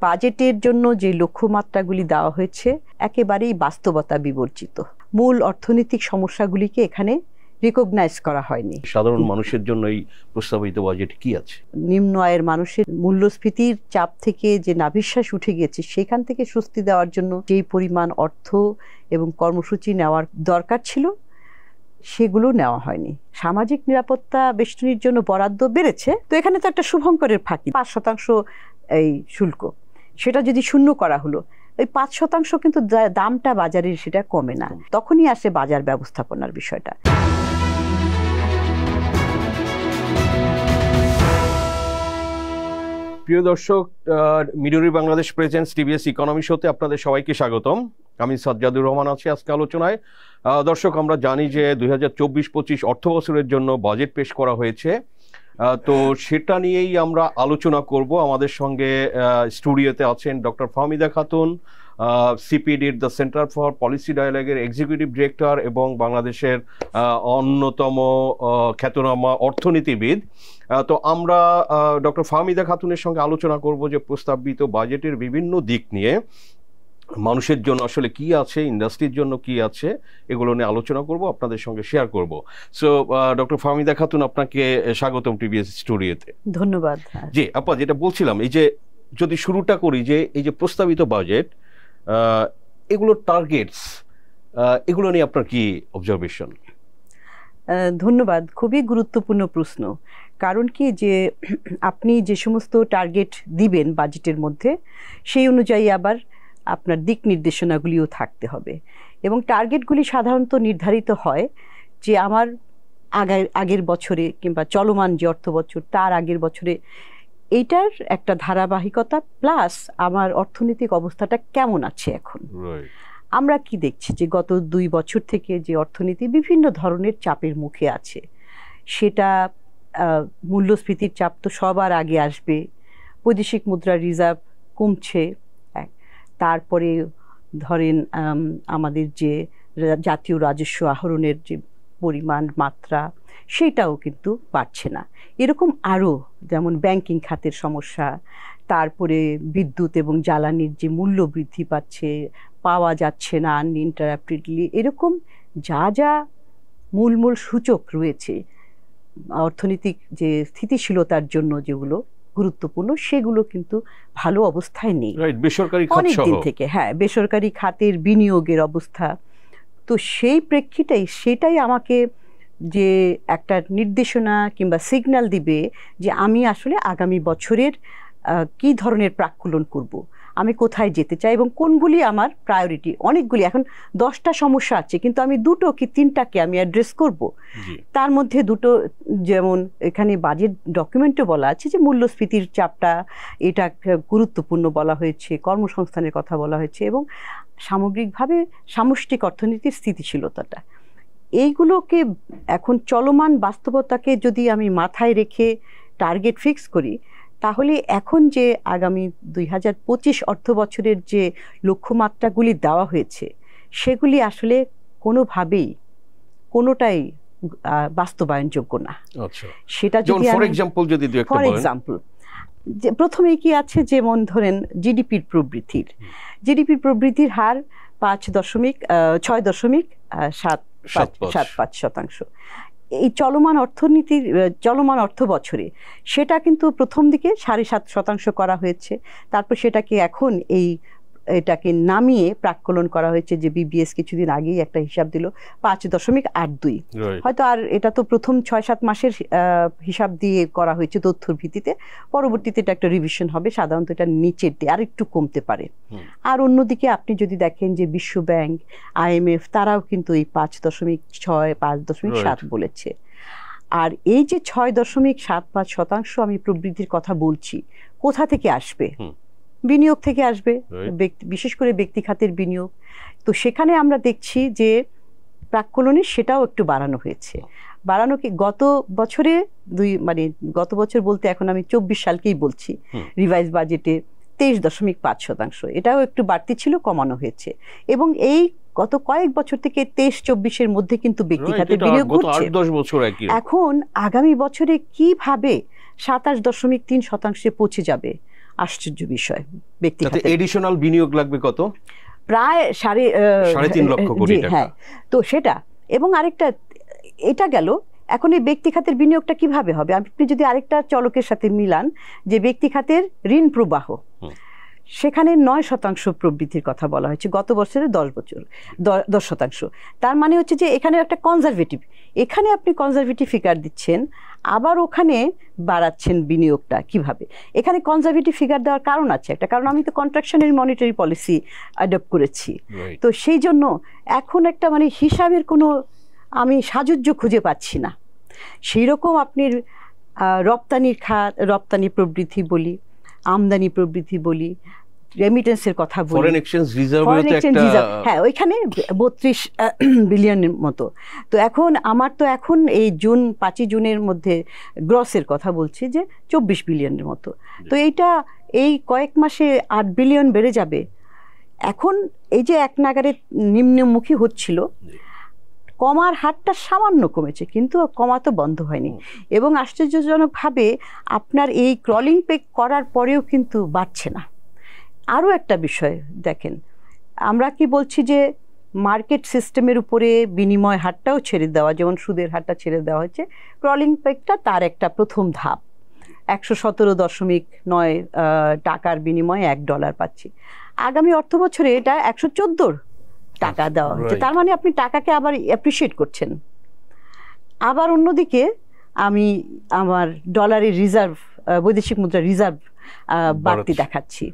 বাজেটের জন্য যে লক্ষ্যমাত্রাগুলি দেওয়া হয়েছে একেবারেই বাস্তবতা বিবর্জিত। মূল অর্থনৈতিক সমস্যাগুলিকে এখানে রিকগনাইজ করা হয়নি। সাধারণ মানুষের জন্য এই প্রস্তাবিত বাজেট কি আছে? নিম্ন আয়ের মানুষের মূল্যস্ফীতির চাপ থেকে যে নাভিশ্বাস উঠে গেছে সেখান থেকে স্বস্তি দেওয়ার জন্য যেই পরিমাণ অর্থ এবং কর্মসূচি নেওয়ার দরকার ছিল সেগুলো নেওয়া হয়নি। সামাজিক নিরাপত্তা বেষ্টনীর জন্য বরাদ্দ বেড়েছে, তো এখানে তো একটা শুভঙ্করের ফাঁকি। 5% এই শুল্ক, সেটা যদি শূন্য করা হলো, ওই 5% কিন্তু দামটা বাজারের সেটা কমে না, তখনই আসে বাজার ব্যবস্থাপনার বিষয়টা। প্রিয় দর্শক, মিডরি বাংলাদেশ প্রেজেন্টস টিভিএস ইকোনমি শোতে আপনাদের সবাইকে স্বাগতম। আমি সাজ্জাদুর রহমান আছি আজকে আলোচনায়। দর্শক, আমরা জানি যে 2024-25 অর্থ বছরের জন্য বাজেট পেশ করা হয়েছে, তো সেটা নিয়েই আমরা আলোচনা করব। আমাদের সঙ্গে স্টুডিওতে আছেন ডক্টর ফাহমিদা খাতুন, সিপিডির দ্য সেন্টার ফর পলিসি ডায়ালগের এক্সিকিউটিভ ডিরেক্টর এবং বাংলাদেশের অন্যতম খ্যাতনামা অর্থনীতিবিদ। তো আমরা ডক্টর ফাহমিদা খাতুনের সঙ্গে আলোচনা করব যে প্রস্তাবিত বাজেটের বিভিন্ন দিক নিয়ে, মানুষের জন্য আসলে কি আছে, ইন্ডাস্ট্রির জন্য কি আছে, এগুলো নিয়ে আলোচনা করব, আপনাদের সঙ্গে শেয়ার করব। সো ডক্টর ফাহমিদা খাতুন, আপনাকে স্বাগতম টিভিএস স্টুডিওতে। ধন্যবাদ। জি আপা, যেটা বলছিলাম, এই যে যদি শুরুটা করি, যে এই যে প্রস্তাবিত বাজেট, এগুলোর টার্গেটস, এগুলো নিয়ে আপনার কি অবজারভেশন? ধন্যবাদ, খুবই গুরুত্বপূর্ণ প্রশ্ন। কারণ কি, যে আপনি যে সমস্ত টার্গেট দিবেন বাজেটের মধ্যে, সেই অনুযায়ী আবার আপনার দিক নির্দেশনাগুলিও থাকতে হবে। এবং টার্গেটগুলি সাধারণত নির্ধারিত হয় যে আমার আগের বছরে কিংবা চলমান যে অর্থ বছর তার আগের বছরে এইটার একটা ধারাবাহিকতা, প্লাস আমার অর্থনৈতিক অবস্থাটা কেমন আছে এখন। আমরা কি দেখছি যে গত 2 বছর থেকে যে অর্থনীতি বিভিন্ন ধরনের চাপের মুখে আছে, সেটা মূল্যস্ফীতির চাপ তো সবার আগে আসবে, বৈদেশিক মুদ্রার রিজার্ভ কমছে, তারপরে ধরেন আমাদের যে জাতীয় রাজস্ব আহরণের যে পরিমাণ মাত্রা সেটাও কিন্তু বাড়ছে না। এরকম আরও, যেমন ব্যাংকিং খাতের সমস্যা, তারপরে বিদ্যুৎ এবং জ্বালানির যে মূল্য বৃদ্ধি পাচ্ছে, পাওয়া যাচ্ছে না আনইন্টারাপ্টেডলি, এরকম যা যা মূল সূচক রয়েছে অর্থনৈতিক যে স্থিতিশীলতার জন্য যেগুলো গুরুত্বপূর্ণ, সেগুলো কিন্তু ভালো অবস্থায় নেই অনেকদিন থেকে। হ্যাঁ, বেসরকারি খাতের বিনিয়োগের অবস্থা, তো সেই প্রেক্ষিতেই সেটাই আমাকে যে একটা নির্দেশনা কিংবা সিগন্যাল দিবে যে আমি আসলে আগামী বছরের কি ধরনের প্রাক্কলন করব, আমি কোথায় যেতে চাই এবং কোনগুলি আমার প্রায়োরিটি। অনেকগুলি, এখন 10টা সমস্যা আছে, কিন্তু আমি 2টো কি 3টাকে আমি অ্যাড্রেস করব। তার মধ্যে 2টো, যেমন এখানে বাজেট ডকুমেন্টে বলা আছে যে মূল্যস্ফীতির চাপটা এটা গুরুত্বপূর্ণ বলা হয়েছে, কর্মসংস্থানের কথা বলা হয়েছে, এবং সামগ্রিকভাবে সামষ্টিক অর্থনীতির স্থিতিশীলতাটা। এইগুলোকে এখন চলমান বাস্তবতাকে যদি আমি মাথায় রেখে টার্গেট ফিক্স করি, তাহলে এখন যে আগামী 2025 অর্থ বছরের যে লক্ষ্যমাত্রাগুলি দেওয়া হয়েছে সেগুলি আসলে কোনোভাবেই কোনোটাই বাস্তবায়নযোগ্য না। সেটা যদি ফর এক্সাম্পল যে প্রথমেই কি আছে, যেমন ধরেন জিডিপির প্রবৃদ্ধির হার 6.75%। এই চলমান অর্থ বছরে সেটা কিন্তু প্রথম দিকে 7.5% করা হয়েছে, তারপর সেটাকে এখন এটাকে নামিয়ে প্রাক্কলন করা হয়েছে, যে বিবিএস কিছুদিন আগেই একটা হিসাব দিল 5.82। হয়তো আর এটা তো প্রথম 6-7 মাসের হিসাব দিয়ে করা হয়েছে তথ্যর ভিত্তিতে, পরবর্তীতে এটা একটা রিভিশন হবে, সাধারণত এটা নিচের দিয়ে আর একটু কমতে পারে। আর অন্যদিকে আপনি যদি দেখেন যে বিশ্ব ব্যাংক, IMF তারাও কিন্তু এই 5.6, 5.7 বলেছে। আর এই যে 6.75% আমি প্রবৃদ্ধির কথা বলছি, কোথা থেকে আসবে? বিনিয়োগ থেকে আসবে, বিশেষ করে ব্যক্তি খাতের বিনিয়োগ। তো সেখানে আমরা দেখছি যে প্রাক্কলনে সেটাও একটু বাড়ানো হয়েছে। বাড়ানো কি গত বছরে গত বছর বলতে এখন আমি 24 সালকেই বলছি, রিভাইজ বাজেটে 23.5%, এটাও একটু বাড়তি ছিল, কমানো হয়েছে। এবং এই গত কয়েক বছর থেকে 23-24-এর মধ্যে কিন্তু ব্যক্তি খাতের বিনিয়োগ ঘটছে। এখন আগামী বছরে কিভাবে 27.3% পৌঁছে যাবে আশ্চর্য বিষয়। ব্যক্তি খাতে এডিশনাল বিনিয়োগ লাগবে কত? প্রায় 3.5 লক্ষ কোটি টাকা। হ্যাঁ, তো সেটা। এবং আরেকটা, এটা গেল। এখন এই ব্যক্তি খাতের বিনিয়োগটা কিভাবে হবে? আপনি যদি আরেকটা চলকের সাথে মিলান, যে ব্যক্তি খাতের ঋণ প্রবাহ, সেখানে 9% প্রবৃদ্ধির কথা বলা হয়েছে গত বছরে 10%। তার মানে হচ্ছে যে এখানে একটা কনজারভেটিভ, এখানে আপনি কনজারভেটিভ ফিগার দিচ্ছেন, আবার ওখানে বাড়াচ্ছেন বিনিয়োগটা কিভাবে? এখানে কনজারভেটিভ ফিগার দেওয়ার কারণ আছে একটা, কারণ আমি তো কন্ট্রাকশনারি মনিটারি পলিসি অ্যাডপ্ট করেছি। তো সেই জন্য এখন একটা মানে হিসাবের কোনো আমি সাজুজ্য খুঁজে পাচ্ছি না। সেই রকম আপনি রপ্তানি প্রবৃদ্ধি বলি, আমদানি প্রবৃদ্ধি বলি, রেমিটেন্সের কথা বলি, ফরেন এক্সচেঞ্জ রিজার্ভের তো একটা, হ্যাঁ ওইখানে 32 বিলিয়নের মতো। তো আমার তো এখন এই 5 জুনের মধ্যে গ্রসের কথা বলছি যে 24 বিলিয়নের মতো। তো এই কয়েক মাসে 8 বিলিয়ন বেড়ে যাবে। এখন এই যে এক নাগারে নিম্নমুখী হচ্ছিল, কমার হারটা সামান্য কমেছে, কিন্তু কমা তো বন্ধ হয়নি। এবং আশ্চর্যজনকভাবে আপনার এই ক্রলিং পেক করার পরেও কিন্তু বাড়ছে না। আরও একটা বিষয় দেখেন, আমরা কি বলছি যে মার্কেট সিস্টেমের উপরে বিনিময় হারটাও ছেড়ে দেওয়া, যেমন সুদের হারটা ছেড়ে দেওয়া হয়েছে, ক্রলিং পেকটা তার একটা প্রথম ধাপ। 117.9 টাকার বিনিময়ে $1 পাচ্ছি। আগামী অর্থ বছরে এটা 114 টাকা দেওয়া হচ্ছে। তার মানে আপনি টাকাকে আবার অ্যাপ্রিসিয়েট করছেন। আবার অন্যদিকে আমি আমার ডলারের রিজার্ভ, বৈদেশিক মুদ্রা রিজার্ভ বাড়তি দেখাচ্ছি।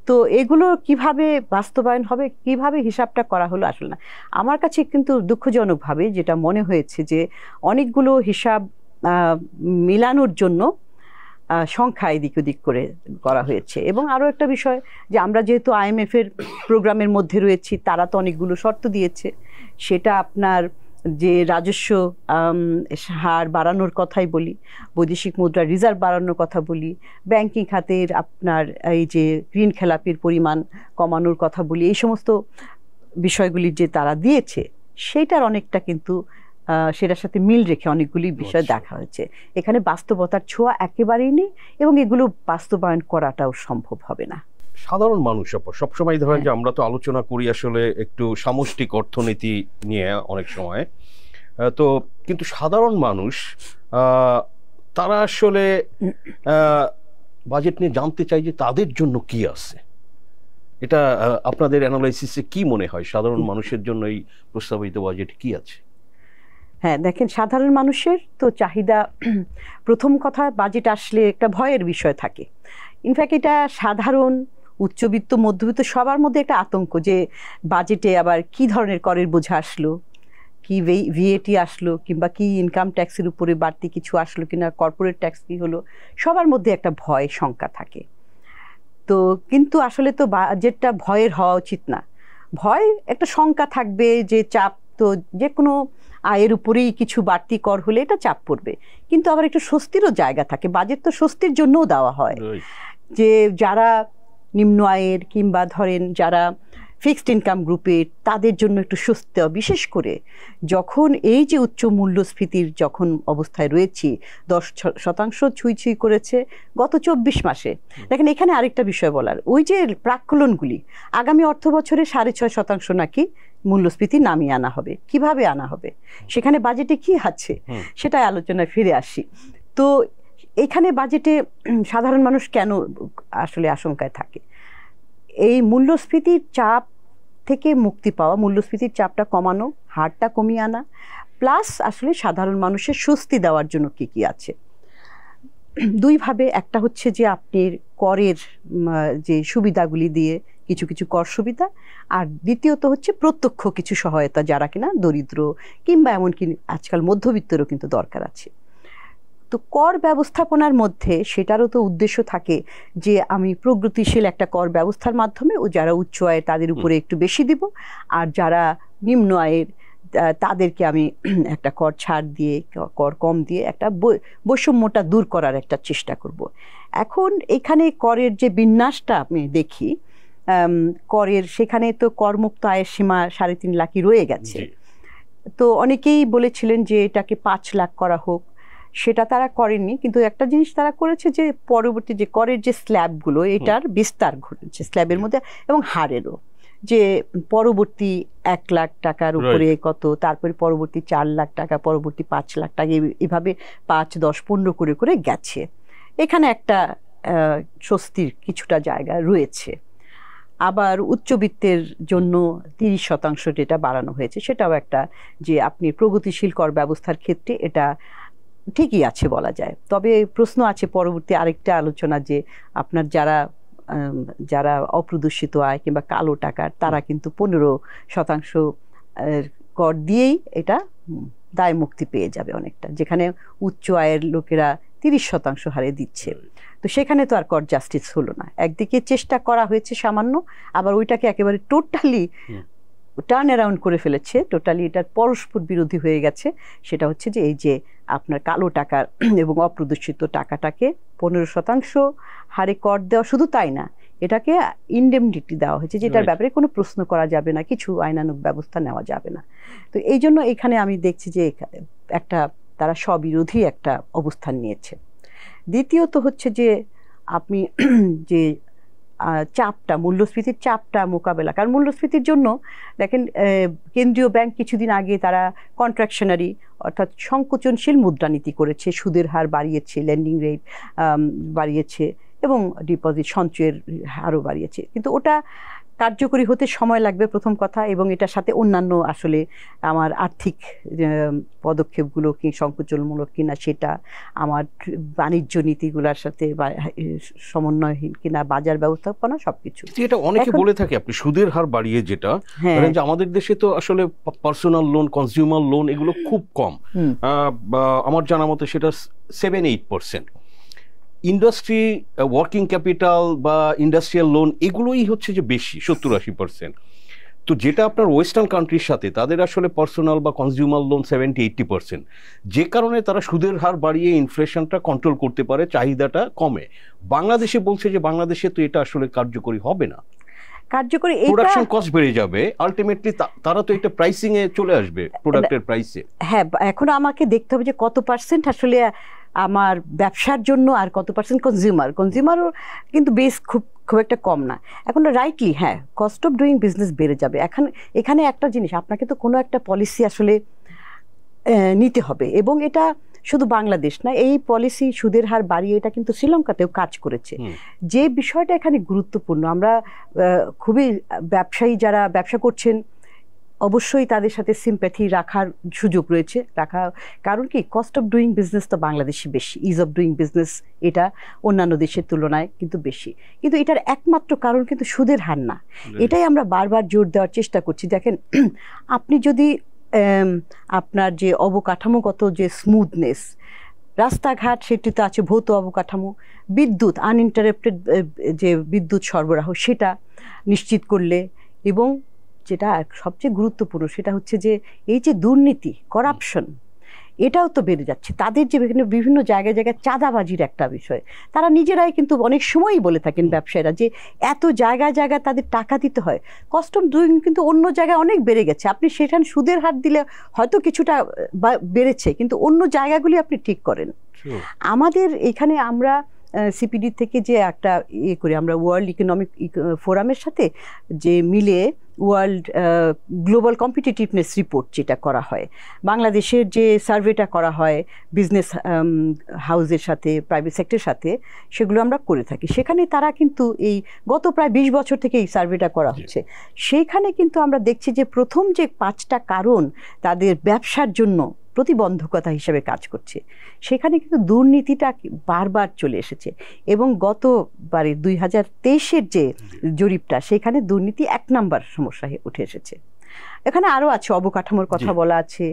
তো এগুলো কিভাবে বাস্তবায়ন হবে, কিভাবে হিসাবটা করা হলো আসলে না। আমার কাছে কিন্তু দুঃখজনকভাবে যেটা মনে হয়েছে যে অনেকগুলো হিসাব মিলানোর জন্য সংখ্যা এদিক ওদিক করে করা হয়েছে। এবং আরও একটা বিষয় যে আমরা যেহেতু IMF এর প্রোগ্রামের মধ্যে রয়েছি, তারা তো অনেকগুলো শর্ত দিয়েছে। সেটা আপনার যে রাজস্ব হার বাড়ানোর কথাই বলি, বৈদেশিক মুদ্রা রিজার্ভ বাড়ানোর কথা বলি, ব্যাংকিং খাতের আপনার এই যে ঋণ খেলাপির পরিমাণ কমানোর কথা বলি, এই সমস্ত বিষয়গুলি যে তারা দিয়েছে, সেইটার অনেকটা কিন্তু সেটার সাথে মিল রেখে অনেকগুলি বিষয় দেখা হয়েছে। এখানে বাস্তবতার ছোঁয়া একেবারেই নেই, এবং এগুলো বাস্তবায়ন করাটাও সম্ভব হবে না। সাধারণ মানুষ সবসময় ধরেন যে আমরা তো আলোচনা করি আসলে একটু সামষ্টিক অর্থনীতি নিয়ে অনেক সময়, তো কিন্তু সাধারণ মানুষ তারা আসলে বাজেট নিয়ে জানতে চাই যে তাদের জন্য কি আছে। এটা আপনাদের অ্যানালাইসিসে কি মনে হয়, সাধারণ মানুষের জন্য এই প্রস্তাবিত বাজেট কি আছে? হ্যাঁ দেখেন, সাধারণ মানুষের তো চাহিদা, প্রথম কথা বাজেট আসলে একটা ভয়ের বিষয় থাকে। ইনফ্যাক্ট এটা সাধারণ, উচ্চবিত্ত, মধ্যবিত্ত সবার মধ্যে একটা আতঙ্ক যে বাজেটে আবার কি ধরনের করের বোঝা আসলো, কি VAT আসলো, কিংবা কি ইনকাম ট্যাক্সের উপরে বাড়তি কিছু আসলো কিনা, কর্পোরেট ট্যাক্স কি হলো, সবার মধ্যে একটা ভয় শঙ্কা থাকে। তো কিন্তু আসলে তো বাজেটটা ভয়ের হওয়া উচিত না। ভয় একটা শঙ্কা থাকবে যে চাপ, তো যে কোনো আয়ের উপরেই কিছু বাড়তি কর হলে এটা চাপ পড়বে, কিন্তু আবার একটু স্বস্তিরও জায়গা থাকে। বাজেট তো স্বস্তির জন্যও দেওয়া হয়, যে যারা নিম্ন আয়ের কিংবা ধরেন যারা ফিক্সড ইনকাম গ্রুপের, তাদের জন্য একটু স্বস্তি দেওয়া। বিশেষ করে যখন এই যে উচ্চ মূল্যস্ফীতির যখন অবস্থায় রয়েছি, 10% ছুঁই করেছে গত 24 মাসে। দেখেন এখানে আরেকটা বিষয় বলার, ওই যে প্রাক্কলনগুলি, আগামী অর্থ বছরে 6.5% নাকি মূল্যস্ফীতি নামিয়ে আনা হবে। কিভাবে আনা হবে, সেখানে বাজেটে কি আছে, সেটা আলোচনায় ফিরে আসি। তো এখানে বাজেটে সাধারণ মানুষ কেন আসলে আশঙ্কায় থাকে? এই মূল্যস্ফীতির চাপ থেকে মুক্তি পাওয়া, মূল্যস্ফীতির চাপটা কমানো, হারটা কমিয়ে আনা, প্লাস আসলে সাধারণ মানুষের স্বস্তি দেওয়ার জন্য কি কি আছে। দুইভাবে, একটা হচ্ছে যে আপনি করের যে সুবিধাগুলি দিয়ে কিছু কিছু কর সুবিধা, আর দ্বিতীয়ত হচ্ছে প্রত্যক্ষ কিছু সহায়তা, যারা কিনা দরিদ্র কিংবা এমনকি আজকাল মধ্যবিত্তেরও কিন্তু দরকার আছে। তো কর ব্যবস্থাপনার মধ্যে সেটারও তো উদ্দেশ্য থাকে যে আমি প্রগতিশীল একটা কর ব্যবস্থার মাধ্যমে ও যারা উচ্চ আয়ের তাদের উপরে একটু বেশি দিব, আর যারা নিম্ন আয়ের তাদেরকে আমি একটা কর ছাড় দিয়ে, কর কম দিয়ে একটা বৈষম্যটা দূর করার একটা চেষ্টা করব। এখন এখানে করের যে বিন্যাসটা আমি দেখি, করের সেখানে তো করমুক্ত আয়ের সীমা 3.5 লাখই রয়ে গেছে। তো অনেকেই বলেছিলেন যে এটাকে 5 লাখ করা হোক, সেটা তারা করেননি, কিন্তু একটা জিনিস তারা করেছে যে পরবর্তী যে করের যে স্ল্যাবগুলো এটার বিস্তার ঘটেছে স্ল্যাবের মধ্যে এবং হারেরও, যে পরবর্তী 1 লাখ টাকার উপরে কত, তারপরে পরবর্তী 4 লাখ টাকা, পরবর্তী 5 লাখ টাকা, এভাবে 5, 10, 15 করে করে গেছে। এখানে একটা স্বস্তির কিছুটা জায়গা রয়েছে। আবার উচ্চবিত্তের জন্য 30% যেটা বাড়ানো হয়েছে, সেটাও একটা যে আপনি প্রগতিশীল কর ব্যবস্থার ক্ষেত্রে এটা ঠিকই আছে বলা যায়। তবে প্রশ্ন আছে পরবর্তী আরেকটা আলোচনা, যে আপনার যারা অপ্রদর্শিত আয় কিংবা কালো টাকার, তারা কিন্তু 15% কর দিয়েই এটা দায় মুক্তি পেয়ে যাবে অনেকটা, যেখানে উচ্চ আয়ের লোকেরা 30% হারে দিচ্ছে। তো সেখানে তো আর কর জাস্টিস হলো না। একদিকে চেষ্টা করা হয়েছে সামান্য, আবার ওইটাকে একেবারে টোটালি টার্ন অ্যারাউন্ড করে ফেলেছে, টোটালি এটার পরস্পর বিরোধী হয়ে গেছে। সেটা হচ্ছে যে এই যে আপনার কালো টাকার এবং অপ্রদর্শিত টাকাটাকে 15% হারে কর দেওয়া, শুধু তাই না, এটাকে ইনডেমনিটি দেওয়া হয়েছে, যেটার ব্যাপারে কোনো প্রশ্ন করা যাবে না, কিছু আইনানুগ ব্যবস্থা নেওয়া যাবে না। তো এই জন্য এখানে আমি দেখছি যে একটা তারা স্ববিরোধী একটা অবস্থান নিয়েছে। দ্বিতীয়ত হচ্ছে যে আপনি যে চাপটা, মূল্যস্ফীতির চাপটা মোকাবেলা, কারণ মূল্যস্ফীতির জন্য দেখেন কেন্দ্রীয় ব্যাংক কিছুদিন আগে তারা কন্ট্রাকশনারি অর্থাৎ সংকোচনশীল মুদ্রানীতি করেছে, সুদের হার বাড়িয়েছে, লেন্ডিং রেট বাড়িয়েছে এবং ডিপোজিট সঞ্চয়ের হারও বাড়িয়েছে, কিন্তু ওটা কার্যকরী হতে সময় লাগবে প্রথম কথা, এবং এটার সাথে অন্যান্য আসলে আমার আর্থিক পদক্ষেপগুলো কি সংকোচনমূলক কিনা, সেটা আমার বাণিজ্য নীতিগুলোর সাথে সমন্বয়হীন কিনা, বাজার ব্যবস্থাপনা, সবকিছু। এটা অনেকে বলে থাকে আপনি সুদের হার বাড়িয়ে, যেটা যে আমাদের দেশে তো আসলে পার্সোনাল লোন, কনজিউমার লোন এগুলো খুব কম, আমার জানা মতে সেটা 7-8%। ইন্ডাস্ট্রি, ওয়ার্কিং ক্যাপিটাল বা ইন্ডাস্ট্রিয়াল লোন এগুলোই হচ্ছে যে বেশি, 70-80%। তো যেটা আপনার ওয়েস্টার্ন কান্ট্রির সাথে তাদের আসলে পার্সোনাল বা কনজিউমার লোন 70-80%, যে কারণে তারা সুদের হার বাড়িয়ে ইনফ্লেশনটা কন্ট্রোল করতে পারে, চাহিদাটা কমে। বাংলাদেশে বলছে যে বাংলাদেশে তো এটা আসলে কার্যকরী হবে না, কার্যকরী প্রোডাকশন কস্ট বেড়ে যাবে, আলটিমেটলি তারা তো এটা প্রাইসিং এ চলে আসবে, প্রোডাক্টের প্রাইসে। হ্যাঁ, এখন আমাকে দেখতে হবে যে কত পার্সেন্ট আসলে আমার ব্যবসার জন্য আর কত পার্সেন্ট কনজিউমারও কিন্তু বেশ খুব একটা কম না এখন। রাইটলি হ্যাঁ, কস্ট অফ ডুইং বিজনেস বেড়ে যাবে। এখানে একটা জিনিস, আপনাকে তো কোনো একটা পলিসি আসলে নিতে হবে, এবং এটা শুধু বাংলাদেশ না, এই পলিসি সুদের হার বাড়িয়ে এটা কিন্তু শ্রীলঙ্কাতেও কাজ করেছে। যে বিষয়টা এখানে গুরুত্বপূর্ণ, আমরা খুবই ব্যবসায়ী যারা ব্যবসা করছেন অবশ্যই তাদের সাথে সিম্প্যাথি রাখার সুযোগ রয়েছে, কারণ কি কস্ট অফ ডুইং বিজনেস তো বাংলাদেশে বেশি, ইজ অফ ডুইং বিজনেস এটা অন্যান্য দেশের তুলনায় কিন্তু বেশি, কিন্তু এটার একমাত্র কারণ কিন্তু সুদের হার না। এটাই আমরা বারবার জোর দেওয়ার চেষ্টা করছি। দেখেন, আপনি যদি আপনার যে অবকাঠামোগত যে স্মুথনেস, রাস্তাঘাট সেটিতে আছে, ভৌত অবকাঠামো, বিদ্যুৎ, আনইন্টারাপ্টেড যে বিদ্যুৎ সরবরাহ সেটা নিশ্চিত করলে, এবং যেটা সবচেয়ে গুরুত্বপূর্ণ সেটা হচ্ছে যে এই যে দুর্নীতি, করাপশন, এটাও তো বেড়ে যাচ্ছে। তাদের যে বিভিন্ন জায়গায় জায়গায় চাঁদাবাজির একটা বিষয়, তারা নিজেরাই কিন্তু অনেক সময়ই বলে থাকেন ব্যবসায়ীরা যে এত জায়গায় জায়গায় তাদের টাকা দিতে হয়। কস্ট অফ ডুইং কিন্তু অন্য জায়গায় অনেক বেড়ে গেছে। আপনি সেখানে সুদের হার দিলে হয়তো কিছুটা বেড়েছে, কিন্তু অন্য জায়গাগুলি আপনি ঠিক করেন। আমাদের এখানে আমরা সিপিডি থেকে যে একটা করি, আমরা ওয়ার্ল্ড ইকোনমিক ফোরামের সাথে যে মিলে ওয়ার্ল্ড গ্লোবাল কম্পিটিটিভনেস রিপোর্ট যেটা করা হয়, বাংলাদেশের যে সার্ভেটা করা হয় বিজনেস হাউসের সাথে, প্রাইভেট সেক্টরের সাথে, সেগুলো আমরা করে থাকি। সেখানে তারা কিন্তু এই গত প্রায় 20 বছর থেকে এই সার্ভেটা করা হচ্ছে। সেইখানে কিন্তু আমরা দেখছি যে প্রথম যে 5টা কারণ তাদের ব্যবসার জন্য প্রতিবন্ধকতা হিসেবে কাজ করছে, সেখানে কিন্তু দুর্নীতিটা বারবার চলে এসেছে। এবং গতবারে 2023-এর যে জরিপটা, সেখানে দুর্নীতি 1 নম্বর সমস্যা উঠে এসেছে। এখানে আরও আছে, অবকাঠামোর কথা বলা আছে,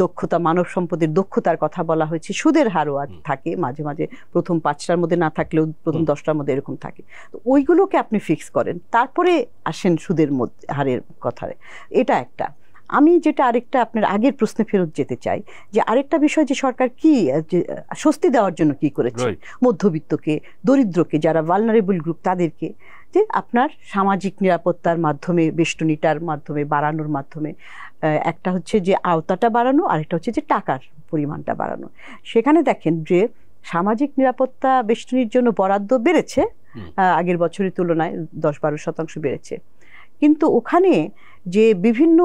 দক্ষতা, মানব সম্পদের দক্ষতার কথা বলা হয়েছে, সুদের হারও থাকে মাঝে মাঝে, প্রথম 5টার মধ্যে না থাকলেও প্রথম 10টার মধ্যে এরকম থাকে। তো ওইগুলোকে আপনি ফিক্স করেন, তারপরে আসেন সুদের হারের কথায়। এটা একটা। আমি যেটা আরেকটা আপনার আগের প্রশ্নে ফেরত যেতে চাই, যে আরেকটা বিষয় যে সরকার কি স্বস্তি দেওয়ার জন্য কি করেছে মধ্যবিত্তকে, দরিদ্রকে, যারা ভালনারেবল গ্রুপ, তাদেরকে যে আপনার সামাজিক নিরাপত্তার মাধ্যমে, বেষ্টনীটার মাধ্যমে বাড়ানোর মাধ্যমে, একটা হচ্ছে যে আওতাটা বাড়ানো, আরেকটা হচ্ছে যে টাকার পরিমাণটা বাড়ানো। সেখানে দেখেন যে সামাজিক নিরাপত্তা বেষ্টনীর জন্য বরাদ্দ বেড়েছে আগের বছরের তুলনায় 10-12% বেড়েছে, কিন্তু ওখানে যে বিভিন্ন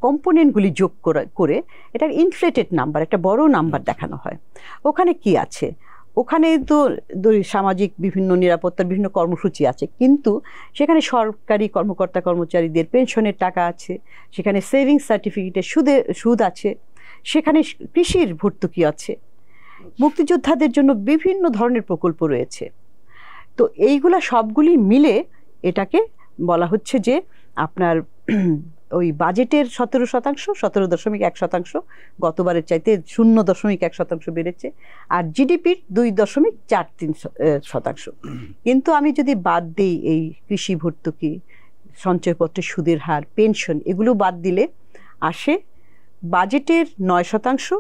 কম্পোনেন্টগুলি যোগ করে এটা ইনফ্লেটেড নাম্বার, একটা বড় নাম্বার দেখানো হয়। ওখানে কি আছে? ওখানে তো সামাজিক বিভিন্ন নিরাপত্তার বিভিন্ন কর্মসূচি আছে, কিন্তু সেখানে সরকারি কর্মকর্তা কর্মচারীদের পেনশনের টাকা আছে, সেখানে সেভিংস সার্টিফিকেটের সুদ আছে, সেখানে কৃষির ভর্তুকি আছে, মুক্তিযোদ্ধাদের জন্য বিভিন্ন ধরনের প্রকল্প রয়েছে। তো এইগুলা সবগুলি মিলে এটাকে বলা হচ্ছে যে আপনার ওই বাজেটের 17%, গতবারের চাইতে 0.1% বেড়েছে, আর জিডিপির 2.43%। কিন্তু আমি যদি বাদ দিই এই কৃষি ভর্তুকি, সঞ্চয়পত্রের সুদের হার, পেনশন, এগুলো বাদ দিলে আসে বাজেটের 9%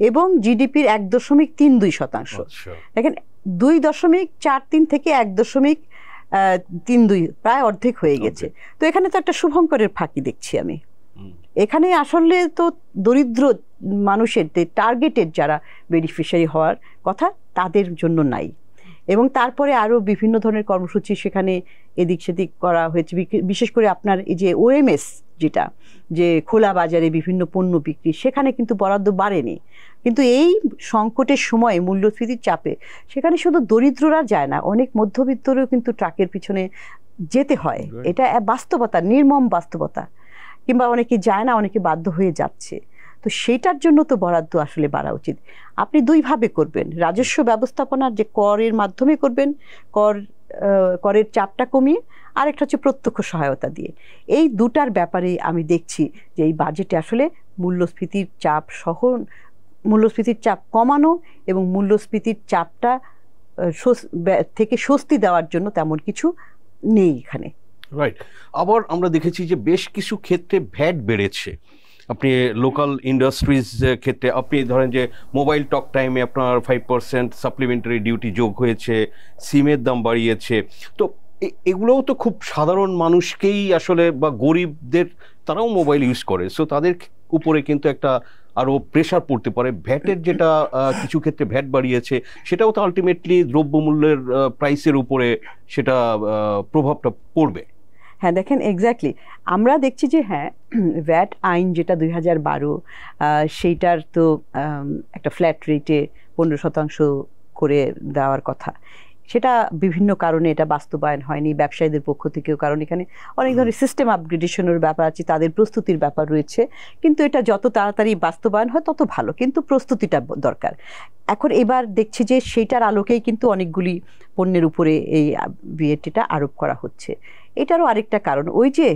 এবং জিডিপির 1.32%। দেখেন 2.43 থেকে 1.32, প্রায় অর্ধেক হয়ে গেছে। তো এখানে তো একটা শুভঙ্করের ফাঁকি দেখছি আমি। এখানে আসলে তো দরিদ্র মানুষের টার্গেটেড যারা বেনিফিশিয়ারি হওয়ার কথা তাদের জন্য নাই। এবং তারপরে আরও বিভিন্ন ধরনের কর্মসূচি সেখানে এদিক সেদিক করা হয়েছে, বিশেষ করে আপনার এই যে ওএমএস, যেটা যে খোলা বাজারে বিভিন্ন পণ্য বিক্রি, সেখানে কিন্তু বরাদ্দ বাড়েনি। কিন্তু এই সংকটের সময়ে মূল্যস্ফীতির চাপে সেখানে শুধু দরিদ্ররা যায় না, অনেক মধ্যবিত্তরেও কিন্তু ট্রাকের পিছনে যেতে হয়। এটা বাস্তবতা, নির্মম বাস্তবতা। কিংবা অনেকে যায় না, অনেকে বাধ্য হয়ে যাচ্ছে। তো সেইটার জন্য তো বরাদ্দ আসলে বাড়া উচিত। আপনি দুইভাবে করবেন, রাজস্ব ব্যবস্থাপনার যে করের মাধ্যমে করবেন, করের চাপটা কমিয়ে, আরেকটা হচ্ছে প্রত্যক্ষ সহায়তা দিয়ে। এই দুটার ব্যাপারে আমি দেখছি যে এই বাজেটে আসলে মূল্যস্ফীতির চাপ কমানো এবং মূল্যস্ফীতির চাপটা থেকে স্বস্তি দেওয়ার জন্য তেমন কিছু নেই এখানে। রাইট। আবার আমরা দেখেছি যে বেশ কিছু ক্ষেত্রে ভ্যাট বেড়েছে। আপনি লোকাল ইন্ডাস্ট্রিজ ক্ষেত্রে আপনি ধরেন যে মোবাইল টক টাইমে আপনার 5% সাপ্লিমেন্টারি ডিউটি যোগ হয়েছে, সিমের দাম বাড়িয়েছে। তো এগুলোও তো খুব সাধারণ মানুষকেই আসলে, বা গরিবদের, তারাও মোবাইল ইউজ করে, সো তাদের উপরে কিন্তু একটা আরও প্রেশার পড়তে পারে। ভ্যাটের যেটা কিছু ক্ষেত্রে ভ্যাট বাড়িয়েছে, সেটাও তো আলটিমেটলি দ্রব্যমূল্যের প্রাইসের উপরে সেটা প্রভাবটা পড়বে। হ্যাঁ দেখেন, এক্স্যাক্টলি আমরা দেখছি যে হ্যাঁ, ভ্যাট আইন যেটা 2012, সেইটার তো একটা ফ্ল্যাট রেটে 15% করে দেওয়ার কথা, সেটা বিভিন্ন কারণে এটা বাস্তবায়ন হয়নি ব্যবসায়ীদের পক্ষ থেকেও, কারণ এখানে অনেক ধরনের সিস্টেম আপগ্রেডেশনের ব্যাপার আছে, তাদের প্রস্তুতির ব্যাপার রয়েছে। কিন্তু এটা যত তাড়াতাড়ি বাস্তবায়ন হয় তত ভালো, কিন্তু প্রস্তুতিটা দরকার। এখন এবার দেখছি যে সেইটার আলোকেই কিন্তু অনেকগুলি পণ্যের উপরে এই ভিএটিটা আরোপ করা হচ্ছে। এটারও আরেকটা কারণ ওই যে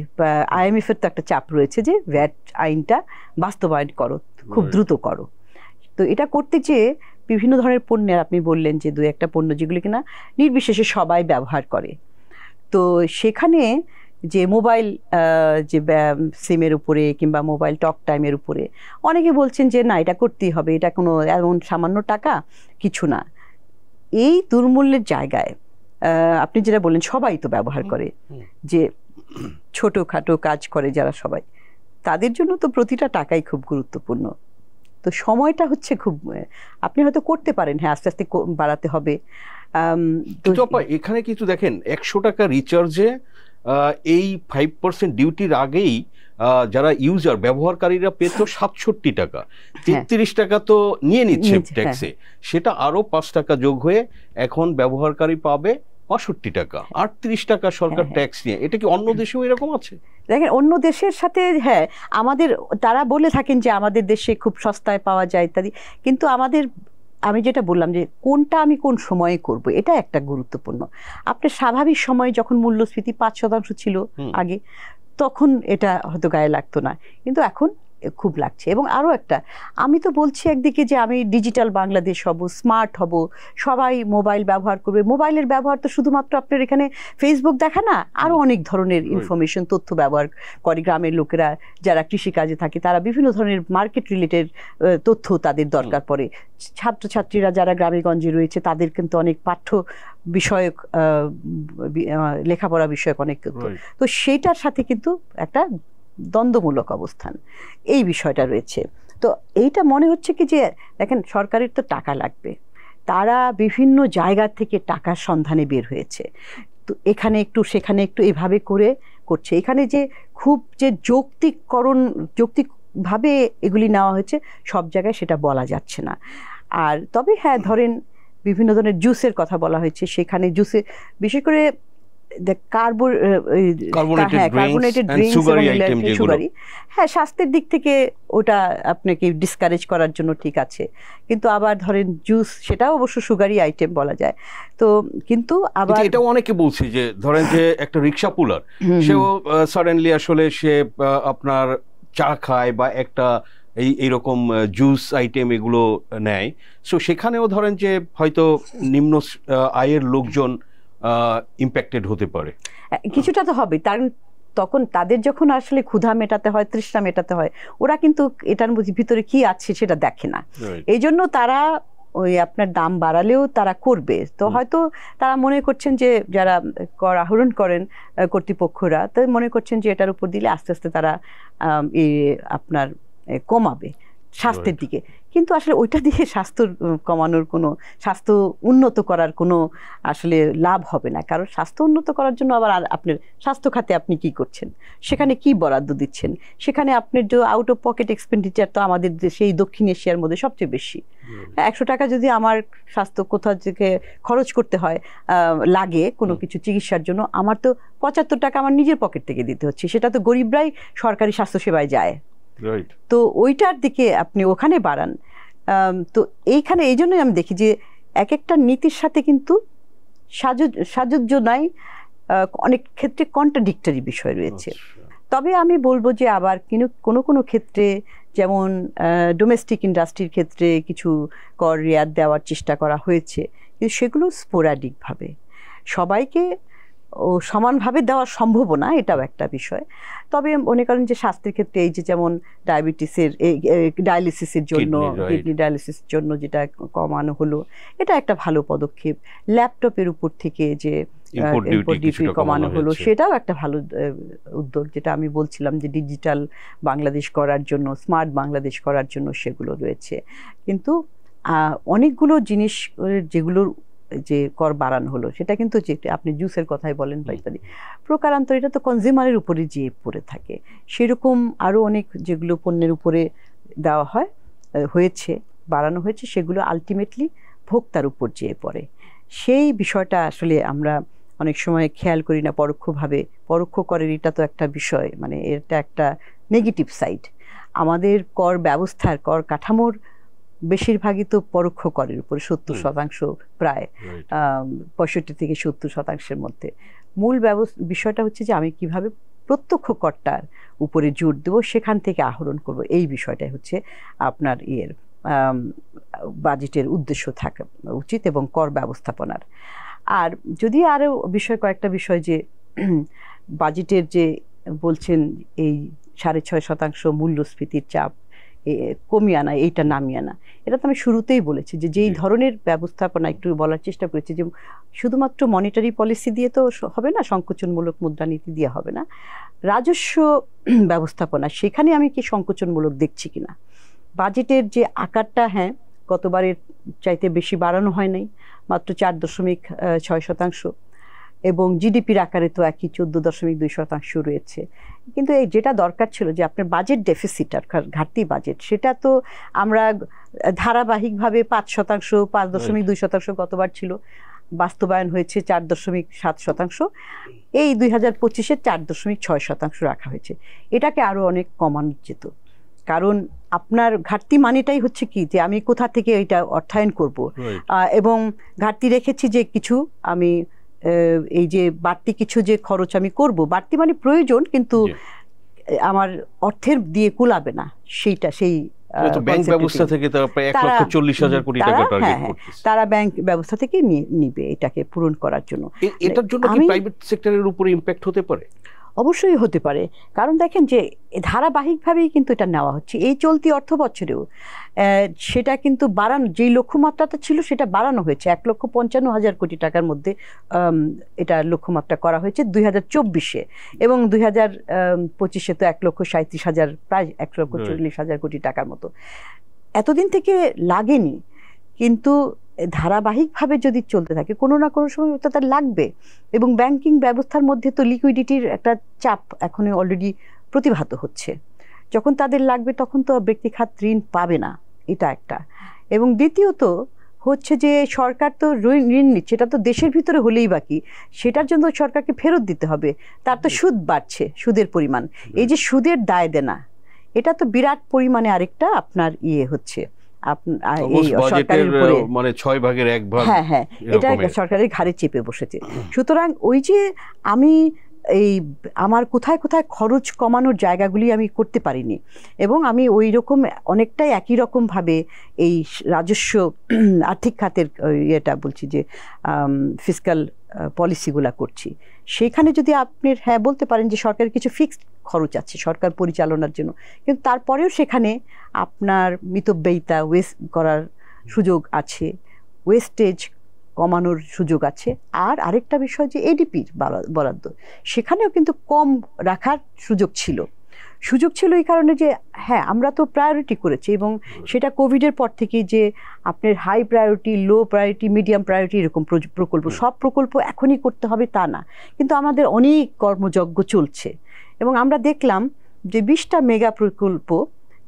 IMF-এর তো একটা চাপ রয়েছে যে ভ্যাট আইনটা বাস্তবায়ন করো, খুব দ্রুত করো। তো এটা করতে চেয়ে বিভিন্ন ধরনের পণ্যের, আপনি বললেন যে 2-1টা পণ্য যেগুলি কিনা নির্বিশেষে সবাই ব্যবহার করে, তো সেখানে যে মোবাইল যে সিমের উপরে কিংবা মোবাইল টক টাইমের উপরে অনেকে বলছেন যে না, এটা করতেই হবে, এটা কোনো এমন সামান্য টাকা কিছু না। এই দুর্মূল্যের জায়গায় আপনি যেটা বললেন সবাই তো ব্যবহার করে, যে ছোটোখাটো কাজ করে যারা, সবাই, তাদের জন্য তো প্রতিটা টাকাই খুব গুরুত্বপূর্ণ। তো সময়টা হচ্ছে খুব, আপনি হয়তো করতে পারেন, হ্যাঁ আস্তে আস্তে বাড়াতে হবে। কিন্তু এখানে কিছু দেখেন, 100 টাকা রিচার্জে এই 5% ডিউটির আগেই যারা ইউজার ব্যবহারকারীরা পেত 67 টাকা, 33 টাকা তো নিয়ে নিচ্ছে ট্যাক্সে, সেটা আরো 5 টাকা যোগ হয়ে এখন ব্যবহারকারী পাবে 65 টাকা, 38 টাকা সরকার ট্যাক্স নিয়ে। এটা কি অন্য দেশেও এরকম আছে? দেখেন অন্য দেশের সাথে, হ্যাঁ আমাদের, তারা বলে থাকেন যে আমাদের দেশে খুব সস্তায় পাওয়া যায় ইত্যাদি, কিন্তু আমাদের, আমি যেটা বললাম যে কোনটা আমি কোন সময়ে করব, এটা একটা গুরুত্বপূর্ণ। আপনার স্বাভাবিক সময়ে যখন মূল্যস্ফীতি 5% ছিল আগে, তখন এটা হয়তো গায়ে লাগতো না, কিন্তু এখন খুব লাগছে। এবং আরও একটা, আমি তো বলছি একদিকে যে আমি ডিজিটাল বাংলাদেশ হব, স্মার্ট হব, সবাই মোবাইল ব্যবহার করবে। মোবাইলের ব্যবহার তো শুধুমাত্র আপনার এখানে ফেসবুক দেখা না, আরও অনেক ধরনের ইনফরমেশন, তথ্য ব্যবহার করে। গ্রামের লোকেরা যারা কৃষিকাজে থাকে, তারা বিভিন্ন ধরনের মার্কেট রিলেটেড তথ্য তাদের দরকার পড়ে। ছাত্রছাত্রীরা যারা গ্রামে গঞ্জে রয়েছে, তাদের কিন্তু অনেক পাঠ্য বিষয়ক, লেখাপড়া বিষয়ক অনেক তথ্য, তো সেইটার সাথে কিন্তু একটা দ্বন্দ্বমূলক অবস্থান এই বিষয়টা রয়েছে। তো এইটা মনে হচ্ছে কি যে দেখেন সরকারের তো টাকা লাগবে, তারা বিভিন্ন জায়গা থেকে টাকার সন্ধানে বের হয়েছে, তো এখানে একটু সেখানে একটু এভাবে করে করছে। এখানে যে খুব যে যৌক্তিকভাবে এগুলি নেওয়া হয়েছে সব জায়গায় সেটা বলা যাচ্ছে না। আর তবে হ্যাঁ ধরেন বিভিন্ন ধরনের জুসের কথা বলা হয়েছে, সেখানে জুসে বিশেষ করে কার্বোনেটেড ড্রিঙ্কস, সুগারি, হ্যাঁ স্বাস্থ্যের দিক থেকে ওটা আপনাকে ডিসকারেজ করার জন্য ঠিক আছে, কিন্তু আবার ধরেন জুস সেটাও অবশ্য সুগারি আইটেম বলা যায়। তো কিন্তু আবার এটাও অনেকে বলছে যে ধরেন যে একটা রিক্সা পুলার সেও সাডেনলি আসলে সে আপনার চা খায় বা একটা এইরকম জুস আইটেম এগুলো নেয়, সো সেখানেও ধরেন যে হয়তো নিম্ন আয়ের লোকজন ইম্প্যাক্টেড হতে পারে। কিছুটা তো হবে, তখন তাদের যখন আসলে ক্ষুধা মেটাতে হয়, তৃষ্ণা মেটাতে হয়, ওরা কিন্তু এটার ভিতরে কি আছে সেটা দেখে না, এই জন্য তারা ওই আপনার দাম বাড়ালেও তারা করবে। তো হয়তো তারা মনে করছেন যে যারা কর আহরণ করেন কর্তৃপক্ষরা, তো মনে করছেন যে এটার উপর দিলে আস্তে আস্তে তারা আপনার কমাবে স্বাস্থ্যের দিকে, কিন্তু আসলে ওইটা দিয়ে স্বাস্থ্য কমানোর কোনো, স্বাস্থ্য উন্নত করার কোনো আসলে লাভ হবে না। কারণ স্বাস্থ্য উন্নত করার জন্য আবার আপনার স্বাস্থ্য খাতে আপনি কি করছেন, সেখানে কি বরাদ্দ দিচ্ছেন, সেখানে আপনার যে আউট অফ পকেট এক্সপেন্ডিচার তো আমাদের দেশে এই দক্ষিণ এশিয়ার মধ্যে সবচেয়ে বেশি। 100 টাকা যদি আমার স্বাস্থ্য কোথাও থেকে খরচ করতে হয় লাগে কোনো কিছু চিকিৎসার জন্য, আমার তো 75 টাকা আমার নিজের পকেট থেকে দিতে হচ্ছে, সেটা তো গরিবরাই সরকারি স্বাস্থ্যসেবায় যায়। তো ওইটার দিকে আপনি ওখানে বাড়ান। তো এইখানে এই জন্যই আমি দেখি যে এক একটা নীতির সাথে কিন্তু সাযুজ্য নাই, অনেক ক্ষেত্রে কন্ট্রাডিক্টরি বিষয় রয়েছে। তবে আমি বলবো যে আবার কোনো কোনো ক্ষেত্রে যেমন ডোমেস্টিক ইন্ডাস্ট্রির ক্ষেত্রে কিছু কর রেয়াত দেওয়ার চেষ্টা করা হয়েছে, কিন্তু সেগুলো স্পোরাডিকভাবে, সবাইকে ও সমানভাবে দেওয়া সম্ভব না, এটাও একটা বিষয়। তবে মনে করেন যে স্বাস্থ্যের ক্ষেত্রে এই যে যেমন ডায়ালিসিসের জন্য, কিডনি ডায়ালিসিসের জন্য যেটা কমানো হলো, এটা একটা ভালো পদক্ষেপ। ল্যাপটপের উপর থেকে যে ইম্পোর্ট ডিউটি কমানো হলো, সেটাও একটা ভালো উদ্যোগ, যেটা আমি বলছিলাম যে ডিজিটাল বাংলাদেশ করার জন্য, স্মার্ট বাংলাদেশ করার জন্য সেগুলো রয়েছে। কিন্তু অনেকগুলো জিনিস যেগুলোর যে কর বাড়ানো হলো, সেটা কিন্তু যে আপনি জুসের কথাই বলেন বা ইত্যাদি, প্রকারান্তর এটা তো কনজিউমারের উপরে যে পড়ে থাকে, সেরকম আরও অনেক যেগুলো পণ্যের উপরে দেওয়া হয়েছে, বাড়ানো হয়েছে, সেগুলো আলটিমেটলি ভোক্তার উপর যেয়ে পড়ে। সেই বিষয়টা আসলে আমরা অনেক সময় খেয়াল করি না পরোক্ষভাবে। পরোক্ষ করের এটা তো একটা বিষয়, মানে এটা একটা নেগেটিভ সাইড। আমাদের কর ব্যবস্থার, কর কাঠামোর বেশিরভাগই তো পরোক্ষ করের উপরে, 70% প্রায় 65 থেকে 70%-এর মধ্যে। মূল বিষয়টা হচ্ছে যে আমি কিভাবে প্রত্যক্ষ করটার উপরে জোর দেবো, সেখান থেকে আহরণ করব, এই বিষয়টাই হচ্ছে আপনার বাজেটের উদ্দেশ্য থাকা উচিত এবং কর ব্যবস্থাপনার। আর যদি আরও কয়েকটা বিষয় যে বাজেটের যে বলছেন এই 6.5% মূল্যস্ফীতির চাপ কমিয়ে আনা, এইটা নামিয়ে আনা, এটা তো আমি শুরুতেই বলেছি যে যেই ধরনের ব্যবস্থাপনা একটু বলার চেষ্টা করেছি যে শুধুমাত্র মনিটারি পলিসি দিয়ে তো হবে না, সংকোচনমূলক মুদ্রানীতি দিয়ে হবে না, রাজস্ব ব্যবস্থাপনা সেখানে আমি কি সংকোচনমূলক দেখছি কিনা। বাজেটের যে আকারটা, হ্যাঁ গতবারের চাইতে বেশি বাড়ানো হয় নাই, মাত্র 4.6%, এবং জিডিপির আকারে তো একই 14.2% রয়েছে। কিন্তু এই যেটা দরকার ছিল যে আপনার বাজেট ডেফিসিট আর ঘাটতি বাজেট, সেটা তো আমরা ধারাবাহিকভাবে 5%, 5.2% গতবার ছিল, বাস্তবায়ন হয়েছে 4.7%, এই 2025-এ 4.6% রাখা হয়েছে। এটাকে আরও অনেক কমানো যেত, কারণ আপনার ঘাটতি মানেটাই হচ্ছে কি যে আমি কোথা থেকে এটা অর্থায়ন করব, এবং ঘাটতি রেখেছি যে কিছু আমি এই যে বাড়তি কিছু যে খরচ আমি করব, বাড়তি মানে প্রয়োজন কিন্তু আমার অর্থের দিয়ে কুলাবে না, সেইটা সেই ব্যাংক ব্যবস্থা থেকে তারা প্রায় 1,40,000 কোটি টাকা টার্গেট করতেছে, তারা ব্যাংক ব্যবস্থা থেকে নিবে এটাকে পূরণ করার জন্য। এটার জন্য কি প্রাইভেট সেক্টরের উপরে ইমপ্যাক্ট হতে পারে? অবশ্যই হতে পারে, কারণ দেখেন যে ধারাবাহিকভাবেই কিন্তু এটা নেওয়া হচ্ছে। এই চলতি অর্থ বছরেও সেটা কিন্তু বাড়ানো, যেই লক্ষ্যমাত্রাটা ছিল সেটা বাড়ানো হয়েছে 1,55,000 কোটি টাকার মধ্যে। এটা লক্ষ্যমাত্রা করা হয়েছে 2024-এ, এবং 2025-এ তো 1,37,000, প্রায় 1,40,000 কোটি টাকার মতো। এতদিন থেকে লাগেনি, কিন্তু ধারাবাহিকভাবে যদি চলতে থাকে কোনো না কোনো সময় তো তার লাগবে। এবং ব্যাংকিং ব্যবস্থার মধ্যে তো লিকুইডিটির একটা চাপ এখন অলরেডি প্রতিভাত হচ্ছে। যখন তাদের লাগবে তখন তো ব্যক্তিখাত ঋণ পাবে না, এটা একটা। এবং দ্বিতীয়ত হচ্ছে যে সরকার তো ঋণ নিচ্ছে, এটা তো দেশের ভিতরে হলেই বাকি, সেটার জন্য সরকারকে ফেরত দিতে হবে। তার তো সুদ বাড়ছে, সুদের পরিমাণ, এই যে সুদের দায় দেনা, এটা তো বিরাট পরিমাণে আরেকটা আপনার হচ্ছে এই সরকারের উপরে, মানে 6 ভাগের 1 ভাগ। হ্যাঁ হ্যাঁ, এটা সরকারের ঘাড়ে চেপে বসেছে। সুতরাং ওই যে আমি আমার কোথায় কোথায় খরচ কমানোর জায়গাগুলি আমি করতে পারিনি, এবং আমি ওই রকম অনেকটাই একই রকমভাবে এই রাজস্ব আর্থিক খাতের এটা বলছি যে ফিসকাল পলিসিগুলা করছি। সেখানে যদি আপনি হ্যাঁ বলতে পারেন যে সরকারের কিছু ফিক্সড খরচ আছে সরকার পরিচালনার জন্য, কিন্তু তারপরেও সেখানে আপনার মিতব্যয়িতা ওয়েস্ট করার সুযোগ আছে, ওয়েস্টেজ কমানোর সুযোগ আছে। আর আরেকটা বিষয় যে এডিপির বরাদ্দ, সেখানেও কিন্তু কম রাখার সুযোগ ছিল এই কারণে যে হ্যাঁ আমরা তো প্রায়োরিটি করেছি, এবং সেটা কোভিডের পর থেকে যে আপনার হাই প্রায়োরিটি, লো প্রায়োরিটি, মিডিয়াম প্রায়োরিটি এরকম প্রকল্প, সব প্রকল্প এখনই করতে হবে তা না, কিন্তু আমাদের অনেক কর্মযজ্ঞ চলছে। এবং আমরা দেখলাম যে 20টা মেগা প্রকল্প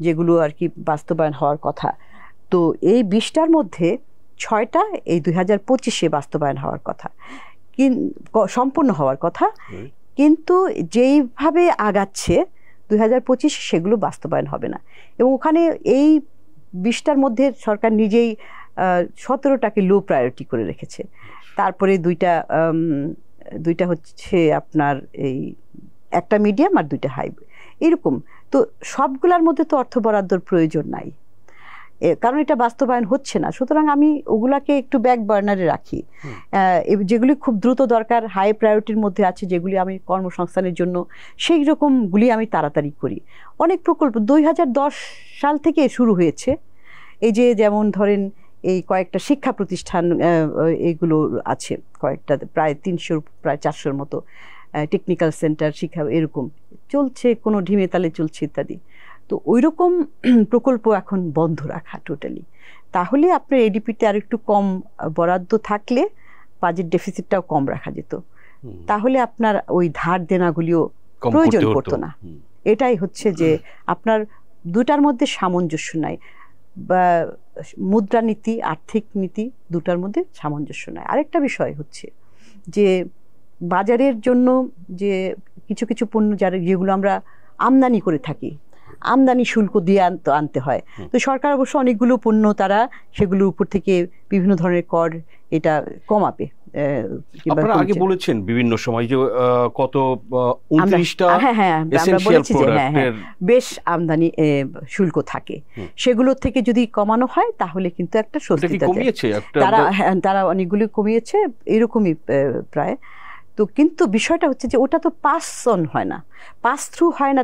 যেগুলো আর কি বাস্তবায়ন হওয়ার কথা, তো এই 20টার মধ্যে 6টা এই 2025-এ বাস্তবায়ন হওয়ার কথা, সম্পন্ন হওয়ার কথা, কিন্তু যেইভাবে আগাচ্ছে 2025 সেগুলো বাস্তবায়ন হবে না। এবং ওখানে এই 20টার মধ্যে সরকার নিজেই 17টাকে লো প্রায়োরিটি করে রেখেছে। তারপরে দুইটা হচ্ছে আপনার এই একটা মিডিয়াম আর 2টা হাই, এরকম। তো সবগুলোর মধ্যে তো অর্থ বরাদ্দর প্রয়োজন নাই, কারণ এটা বাস্তবায়ন হচ্ছে না। সুতরাং আমি ওগুলাকে একটু ব্যাক বার্নারে রাখি। যেগুলি খুব দ্রুত দরকার, হাই প্রায়োরিটির মধ্যে আছে, যেগুলি আমি কর্মসংস্থানের জন্য, সেই রকমগুলি আমি তাড়াতাড়ি করি। অনেক প্রকল্প 2010 সাল থেকে শুরু হয়েছে, এই যে যেমন ধরেন এই কয়েকটা শিক্ষা প্রতিষ্ঠান এগুলো আছে, কয়েকটা প্রায় 300 প্রায় 400-র মতো টেকনিক্যাল সেন্টার, শিক্ষা এরকম চলছে, কোনো ঢিমে তালে চলছে ইত্যাদি। তো ওই রকম প্রকল্প এখন বন্ধ রাখা টোটালি, তাহলে আপনার এডিপিতে আর একটু কম বরাদ্দ থাকলে বাজেট ডেফিসিটটাও কম রাখা যেত, তাহলে আপনার ওই ধার দেনাগুলিও প্রয়োজন পড়তো না। এটাই হচ্ছে যে আপনার দুটার মধ্যে সামঞ্জস্য নাই, বা মুদ্রানীতি, আর্থিক নীতি দুটার মধ্যে সামঞ্জস্য নাই। আরেকটা বিষয় হচ্ছে যে বাজারের জন্য যে কিছু কিছু পণ্য যেগুলো আমরা আমদানি করে থাকি, আমদানি শুল্ক দিয়ে আনতে হয়, তো সরকার অবশ্য অনেকগুলো পণ্য তারা সেগুলোর উপর থেকে বিভিন্ন ধরনের কর এটা কমাবে। আপনারা আগে বলেছেন বিভিন্ন সময় যে কত 29টা এসেনশিয়াল প্রোডাক্টের বেশ আমদানি শুল্ক থাকে, সেগুলো থেকে যদি কমানো হয় তাহলে কিন্তু একটা স্বস্তি কমিয়েছে তারা অনেকগুলো কমিয়েছে এরকমই প্রায়। তো কিন্তু বিষয়টা হচ্ছে যে ওটা তো পাস অন হয় না, পাস থ্রু হয় না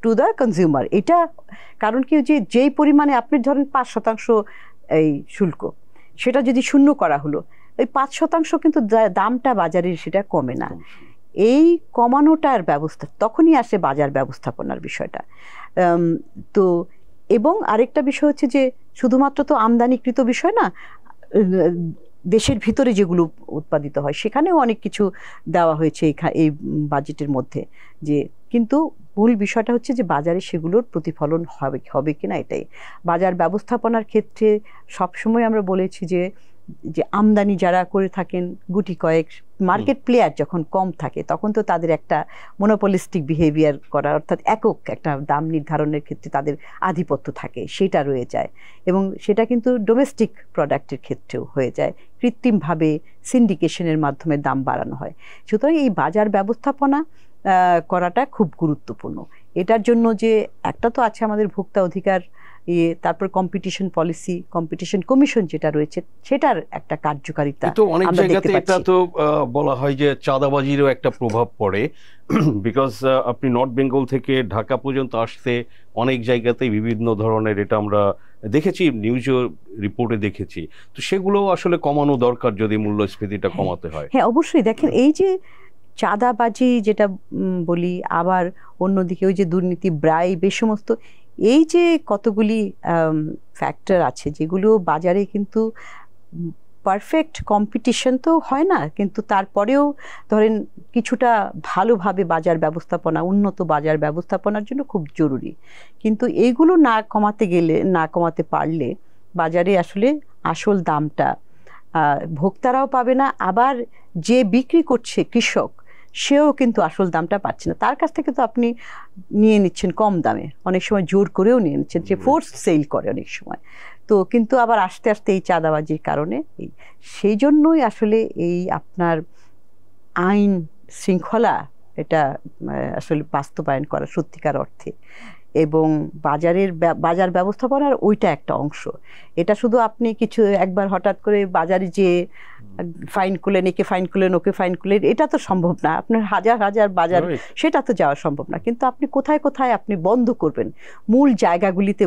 টু দ্য কনজিউমার। এটা কারণ কি, যেই পরিমাণে আপনি ধরেন 5% এই শুল্ক, সেটা যদি শূন্য করা হলো, ওই 5% কিন্তু দামটা বাজারের সেটা কমে না। এই কমানোটার ব্যবস্থা তখনই আসে বাজার ব্যবস্থাপনার বিষয়টা। তো এবং আরেকটা বিষয় হচ্ছে যে শুধুমাত্র তো আমদানিকৃত বিষয় না, দেশের ভিতরে যেগুলো উৎপাদিত হয় সেখানেও অনেক কিছু দেওয়া হয়েছে এই বাজেটের মধ্যে, যে কিন্তু মূল বিষয়টা হচ্ছে যে বাজারে সেগুলোর প্রতিফলন হবে কিনা। এটাই বাজার ব্যবস্থাপনার ক্ষেত্রে সবসময় আমরা বলেছি যে আমদানি যারা করে থাকেন গুটি কয়েক মার্কেট প্লেয়ার যখন কম থাকে তখন তো তাদের একটা মনোপলিস্টিক বিহেভিয়ার করার, অর্থাৎ একক একটা দাম নির্ধারণের ক্ষেত্রে তাদের আধিপত্য থাকে, সেটা রয়ে যায়। এবং সেটা কিন্তু ডোমেস্টিক প্রোডাক্টের ক্ষেত্রেও হয়ে যায়, কৃত্রিমভাবে সিন্ডিকেশনের মাধ্যমে দাম বাড়ানো হয়। সুতরাং এই বাজার ব্যবস্থাপনা করাটা খুব গুরুত্বপূর্ণ। এটার জন্য যে একটা তো আছে আমাদের ভোক্তা অধিকার তারপর কম্পিটিশন পলিসি, কম্পিটিশন কমিশন যেটা রয়েছে সেটার একটা কার্যকারিতা তো অনেক জায়গাতে এটা তো বলা হয় যে চাঁদাবাজিরও একটা প্রভাব পড়ে, বিকজ আপনি নর্থ বেঙ্গল থেকে ঢাকা পর্যন্ত আসতে অনেক জায়গাতেই বিভিন্ন ধরনের, এটা আমরা দেখেছি, নিউজ রিপোর্টে দেখেছি। তো সেগুলো আসলে কমানো দরকার যদি মূল্যস্ফীতিটা কমাতে হয়। হ্যাঁ, অবশ্যই। দেখেন, এই যে চাঁদাবাজি যেটা বলি, আবার অন্যদিকে ওই যে দুর্নীতি, ব্রাইব, এই সমস্ত, এই যে কতগুলি ফ্যাক্টর আছে যেগুলো বাজারে কিন্তু পারফেক্ট কম্পিটিশন তো হয় না, কিন্তু তারপরেও ধরেন কিছুটা ভালোভাবে বাজার ব্যবস্থাপনা, উন্নত বাজার ব্যবস্থাপনার জন্য খুব জরুরি। কিন্তু এইগুলো না কমাতে পারলে বাজারে আসলে আসল দামটা ভোক্তারাও পাবে না, আবার যে বিক্রি করছে কৃষক সেও কিন্তু আসল দামটা পাচ্ছে না। তার কাছ থেকে তো আপনি নিয়ে নিচ্ছেন কম দামে, অনেক সময় জোর করেও নিয়ে নিচ্ছেন, যে ফোর্স সেল করে অনেক সময়। তো কিন্তু আবার আস্তে আস্তে এই চাঁদাবাজির কারণে সেই জন্যই আসলে এই আপনার আইন শৃঙ্খলা এটা আসলে বাস্তবায়ন করা সত্যিকার অর্থে, এবং বাজার ব্যবস্থাপনার ওইটা একটা অংশ। এটা শুধু আপনি কিছু একবার হঠাৎ করে বাজারে যে ফাইন করলেন, একে ফাইন করলেন, ওকে ফাইন করলেন, এটা তো সম্ভব না। আপনার হাজার হাজার বাজার, সেটা তো যাওয়া সম্ভব না। কিন্তু আপনি কোথায় কোথায় আপনি বন্ধ করবেন, মূল জায়গাগুলিতে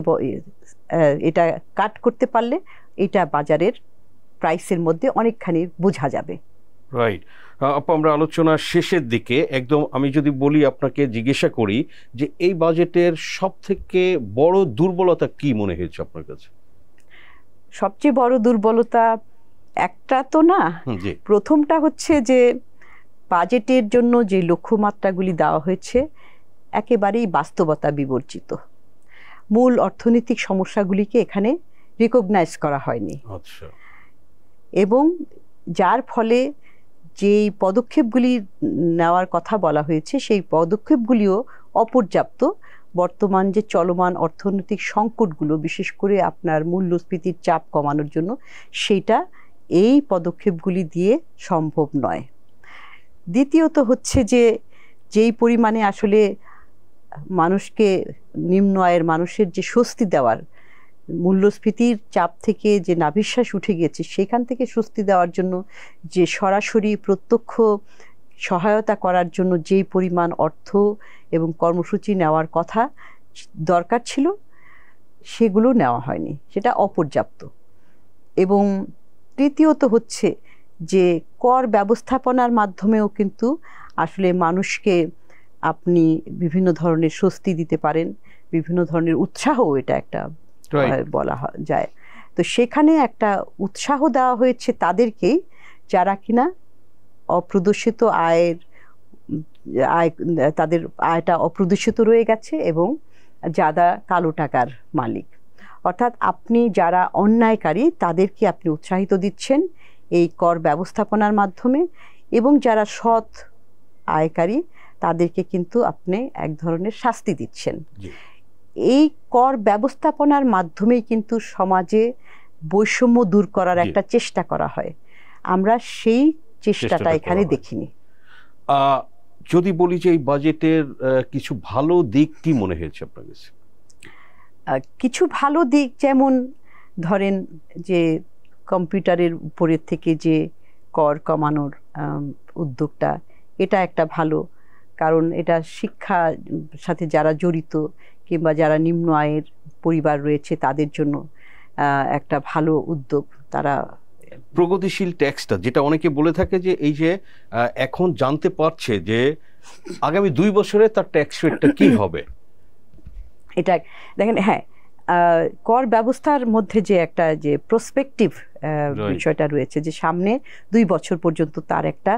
এটা কাট করতে পারলে এটা বাজারের প্রাইসের মধ্যে অনেকখানি বোঝা যাবে। রাইট। আমরা আলোচনার শেষের দিকে একদম, আমি যদি বলি, আপনাকে জিজ্ঞাসা করি যে এই বাজেটের সব থেকে বড় দুর্বলতা কি মনে হয়েছে আপনার কাছে? সবচেয়ে বড় দুর্বলতা একটা তো না, প্রথমটা হচ্ছে যে বাজেটের জন্য যে লক্ষ্যমাত্রাগুলি দেওয়া হয়েছে একেবারেই বাস্তবতা বিবর্জিত। মূল অর্থনৈতিক সমস্যাগুলিকে এখানে রিকগনাইজ করা হয়নি। আচ্ছা। এবং যার ফলে যেই পদক্ষেপগুলি নেওয়ার কথা বলা হয়েছে সেই পদক্ষেপগুলিও অপর্যাপ্ত। বর্তমান যে চলমান অর্থনৈতিক সংকটগুলো, বিশেষ করে আপনার মূল্যস্ফীতির চাপ কমানোর জন্য, সেইটা এই পদক্ষেপগুলি দিয়ে সম্ভব নয়। দ্বিতীয়ত হচ্ছে যে যেই পরিমাণে আসলে মানুষকে, নিম্ন আয়ের মানুষের যে স্বস্তি দেওয়ার, মূল্যস্ফীতির চাপ থেকে যে নাভিশ্বাস উঠে গেছে, সেখান থেকে স্বস্তি দেওয়ার জন্য যে সরাসরি প্রত্যক্ষ সহায়তা করার জন্য যেই পরিমাণ অর্থ এবং কর্মসূচি নেওয়ার কথা দরকার ছিল, সেগুলো নেওয়া হয়নি, সেটা অপর্যাপ্ত। এবং তৃতীয়ত হচ্ছে যে কর ব্যবস্থাপনার মাধ্যমেও কিন্তু আসলে মানুষকে আপনি বিভিন্ন ধরনের স্বস্তি দিতে পারেন, বিভিন্ন ধরনের উৎসাহ, এটা একটা বলা যায়। তো সেখানে একটা উৎসাহ দেওয়া হয়েছে তাদেরকেই যারা কিনা অপ্রদর্শিত আয়, তাদের আয়টা অপ্রদর্শিত রয়ে গেছে এবং যারা কালো টাকার মালিক। অর্থাৎ আপনি যারা অন্যায়কারী তাদেরকে আপনি উৎসাহিত দিচ্ছেন এই কর ব্যবস্থাপনার মাধ্যমে, এবং যারা সৎ আয়কারী তাদেরকে কিন্তু আপনি এক ধরনের শাস্তি দিচ্ছেন। এই কর ব্যবস্থাপনার মাধ্যমেই কিন্তু সমাজে বৈষম্য দূর করার একটা চেষ্টা করা হয়। আমরা সেই চেষ্টাটা এখানে দেখিনি। যদি বলি যে এই বাজেটের কিছু ভালো দিক কি মনে হয়েছে আপনার কাছে? কিছু ভালো দিক, যেমন ধরেন যে কম্পিউটারের উপরের থেকে যে কর কমানোর উদ্যোগটা, এটা একটা ভালো, কারণ এটা শিক্ষার সাথে যারা জড়িত কিংবা যারা নিম্ন আয়ের পরিবার রয়েছে তাদের জন্য একটা ভালো উদ্যোগ। তারা প্রগতিশীল ট্যাক্সটা, যেটা অনেকে বলে থাকে যে এই যে এখন জানতে পারছে যে আগামী 2 বছরে তার ট্যাক্স রেটটা কি হবে, এটা দেখেন। হ্যাঁ, কর ব্যবস্থার মধ্যে যে একটা যে প্রসপেক্টিভ বিষয়টা রয়েছে, যে সামনে 2 বছর পর্যন্ত তার একটা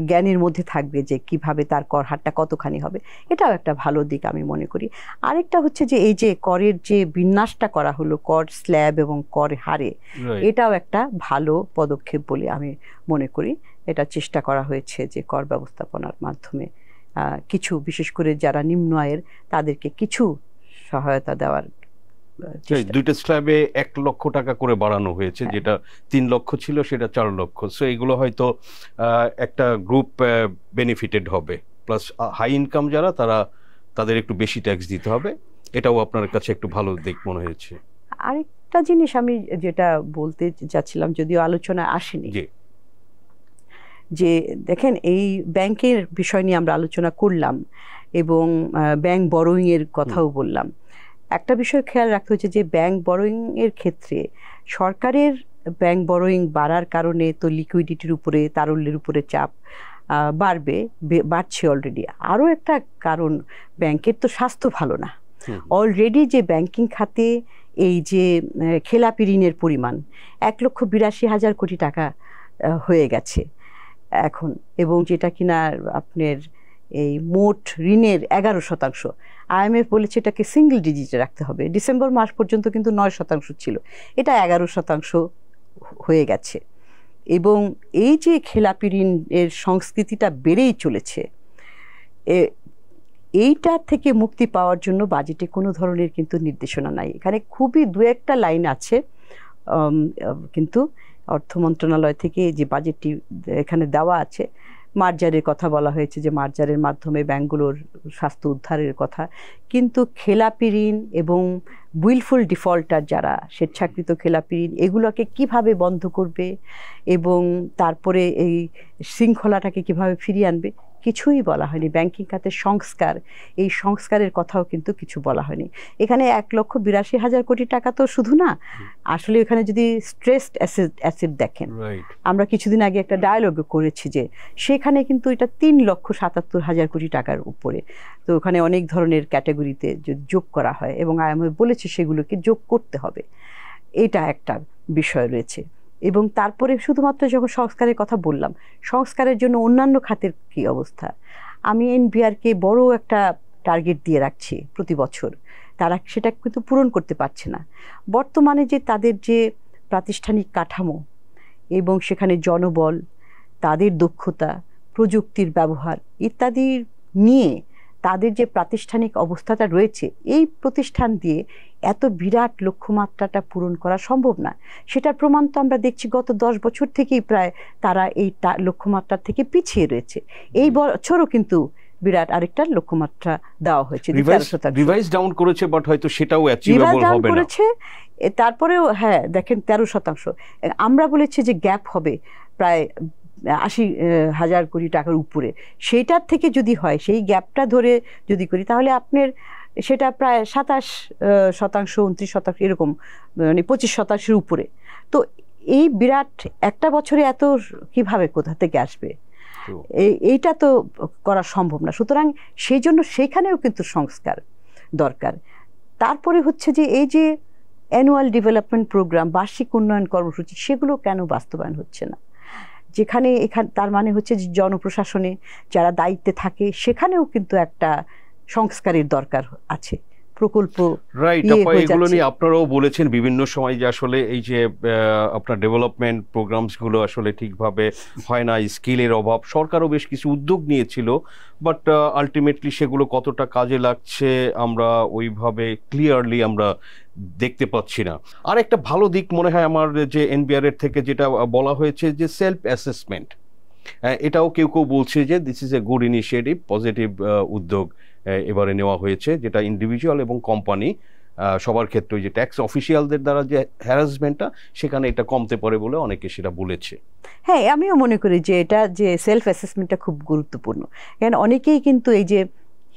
জ্ঞানের মধ্যে থাকবে যে কিভাবে তার কর হারটা কতখানি হবে, এটাও একটা ভালো দিক আমি মনে করি। আরেকটা হচ্ছে যে এই যে করের যে বিন্যাসটা করা হলো, কর স্ল্যাব এবং কর হারে, এটাও একটা ভালো পদক্ষেপ বলে আমি মনে করি। এটা চেষ্টা করা হয়েছে যে কর ব্যবস্থাপনার মাধ্যমে কিছু, বিশেষ করে যারা নিম্ন আয়ের তাদেরকে কিছু সহায়তা দেওয়ার। 2টা স্ল্যাবে 1 লক্ষ টাকা করে বাড়ানো হয়েছে, যেটা 3 লক্ষ ছিল সেটা 4 লক্ষ। সো এগুলো হয়তো একটা গ্রুপ বেনিফিটেড হবে, প্লাস হাই ইনকাম যারা তাদের একটু বেশি ট্যাক্স দিতে হবে। এটাও আপনার কাছে একটু ভালো দিক মনে হয়েছে। আরেকটা জিনিস আমি যেটা বলতে যাচ্ছিলাম, যদিও আলোচনা আসেনি, যে দেখেন এই ব্যাংকের বিষয় নিয়ে আমরা আলোচনা করলাম এবং ব্যাংক বরোয়িং এর কথাও বললাম। একটা বিষয় খেয়াল রাখতে হচ্ছে যে ব্যাংক বরোয়িং এর ক্ষেত্রে সরকারের ব্যাংক বরোয়িং বাড়ার কারণে তো লিকুইডিটির উপরে, তারল্যের উপরে চাপ বাড়ছে অলরেডি। আরও একটা কারণ, ব্যাংকের তো স্বাস্থ্য ভালো না। অলরেডি যে ব্যাংকিং খাতে এই যে খেলাপি ঋণের পরিমাণ 1,82,000 কোটি টাকা হয়ে গেছে এখন, এবং যেটা কিনা আপনার এই মোট ঋণের 11%। IMF বলেছে এটাকে সিঙ্গল ডিজিটে রাখতে হবে। ডিসেম্বর মাস পর্যন্ত কিন্তু 9% ছিল, এটা 11% হয়ে গেছে। এবং এই যে খেলাপি ঋণের সংস্কৃতিটা বেড়েই চলেছে, এইটার থেকে মুক্তি পাওয়ার জন্য বাজেটে কোনো ধরনের কিন্তু নির্দেশনা নাই। এখানে খুবই দু একটা লাইন আছে, কিন্তু অর্থ মন্ত্রণালয় থেকে যে বাজেটটি এখানে দেওয়া আছে, মার্জারের কথা বলা হয়েছে, যে মার্জারের মাধ্যমে ব্যাংকগুলোর স্বাস্থ্য উদ্ধারের কথা, কিন্তু খেলাপি ঋণ এবং উইলফুল ডিফল্টার যারা স্বেচ্ছাকৃত খেলাপি ঋণ, এগুলোকে কিভাবে বন্ধ করবে এবং তারপরে এই শৃঙ্খলাটাকে কিভাবে ফিরিয়ে আনবে, কিছুই বলা হয়নি। ব্যাংকিং খাতের সংস্কার, এই সংস্কারের কথাও কিন্তু কিছু বলা হয়নি। এখানে 1,82,000 কোটি টাকা তো শুধু না, আসলে এখানে যদি স্ট্রেসড অ্যাসেট দেখেন, আমরা কিছুদিন আগে একটা ডায়ালগ করেছি যে সেখানে কিন্তু এটা 3,77,000 কোটি টাকার উপরে। তো ওখানে অনেক ধরনের ক্যাটাগরিতে যদি যোগ করা হয়, এবং IMF বলেছে সেগুলোকে যোগ করতে হবে, এটা একটা বিষয় রয়েছে। এবং তারপরে শুধুমাত্র যখন সংস্কারের কথা বললাম, সংস্কারের জন্য অন্যান্য খাতের কি অবস্থা, আমি NBRকে বড় একটা টার্গেট দিয়ে রাখছি প্রতি বছর, তারা সেটা কিন্তু পূরণ করতে পারছে না। বর্তমানে যে তাদের যে প্রাতিষ্ঠানিক কাঠামো এবং সেখানে জনবল, তাদের দক্ষতা, প্রযুক্তির ব্যবহার ইত্যাদি নিয়ে তাদের যে প্রাতিষ্ঠানিক অবস্থাটা রয়েছে, এই প্রতিষ্ঠান দিয়ে এত বিরাট লক্ষ্যমাত্রাটা পূরণ করা সম্ভব না। সেটার প্রমাণ তো আমরা দেখছি গত 10 বছর থেকেই প্রায় তারা এই লক্ষ্যমাত্রা থেকে পিছিয়ে রয়েছে। এই বছরও কিন্তু বিরাট আরেকটা লক্ষ্যমাত্রা দেওয়া হয়েছে, রিভাইজ ডাউন করেছে, বাট হয়তো সেটাও অ্যাচিভেবল হবে না। তারপরেও হ্যাঁ দেখেন 13%। আমরা বলেছি যে গ্যাপ হবে প্রায় 80,000 কোটি টাকার উপরে। সেইটার থেকে যদি হয়, সেই গ্যাপটা ধরে যদি করি, তাহলে আপনার সেটা প্রায় 27%, 29% এরকম, মানে 25%-এর উপরে। তো এই বিরাট একটা বছরে এত কিভাবে, কোথা থেকে আসবে? এইটা তো করা সম্ভব না। সুতরাং সেই জন্য সেখানেও কিন্তু সংস্কার দরকার। তারপরে হচ্ছে যে এই যে অ্যানুয়াল ডেভেলপমেন্ট প্রোগ্রাম, বার্ষিক উন্নয়ন কর্মসূচি, সেগুলো কেন বাস্তবায়ন হচ্ছে না? যেখানে তার মানে হচ্ছে যে জনপ্রশাসনে যারা দায়িত্বে থাকে সেখানেও কিন্তু একটা সংস্কারের দরকার আছে। প্রকল্প রাইট, এগুলো নিয়ে আপনারাও বলেছেন বিভিন্ন সময় যে আসলে এই যে আপনার ডেভেলপমেন্ট প্রোগ্রামসগুলো আসলে ঠিকভাবে হয় না, স্কিলের অভাব। সরকারও বেশ কিছু উদ্যোগ নিয়েছিল, বাট আলটিমেটলি সেগুলো কতটা কাজে লাগছে আমরা ওইভাবে ক্লিয়ারলি আমরা দেখতে পাচ্ছি না। আর একটা ভালো দিক মনে হয় আমার, যে NBR এর থেকে যেটা বলা হয়েছে যে সেলফ অ্যাসেসমেন্ট, এটাও কেউ কেউ বলছে যে this is a good initiative, positive উদ্যোগ এবারে নেওয়া হয়েছে, যেটা ইন্ডিভিজুয়াল এবং কোম্পানি সবার ক্ষেত্রে যে ট্যাক্স অফিসিয়ালদের দ্বারা যে হ্যারাসমেন্টটা, সেখানে এটা কমতে পারে বলে অনেকে সেটা বলেছে। হ্যাঁ, আমিও মনে করি যে এটা যে সেলফ অ্যাসেসমেন্টটা খুব গুরুত্বপূর্ণ। কারণ অনেকেই কিন্তু এই যে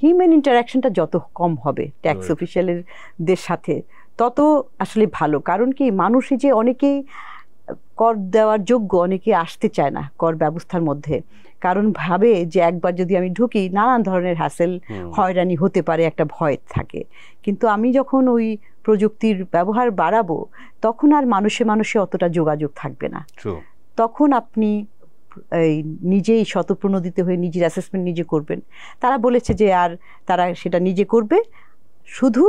হিউম্যান ইন্টারাকশনটা যত কম হবে ট্যাক্স অফিসিয়ালদের সাথে, তত আসলে ভালো। কারণ কি, মানুষই যে অনেকেই কর দেওয়ার যোগ্য, অনেকে আসতে চায় না কর ব্যবস্থার মধ্যে, কারণ ভাবে যে একবার যদি আমি ঢুকি নানান ধরনের হ্যাসেল, হয়রানি হতে পারে, একটা ভয় থাকে। কিন্তু আমি যখন ওই প্রযুক্তির ব্যবহার বাড়াবো, তখন আর মানুষে মানুষে অতটা যোগাযোগ থাকবে না। তখন আপনি এই নিজেই স্বতঃপ্রণোদিত হয়ে নিজের অ্যাসেসমেন্ট নিজে করবেন। তারা বলেছে যে আর তারা সেটা নিজে করবে, শুধু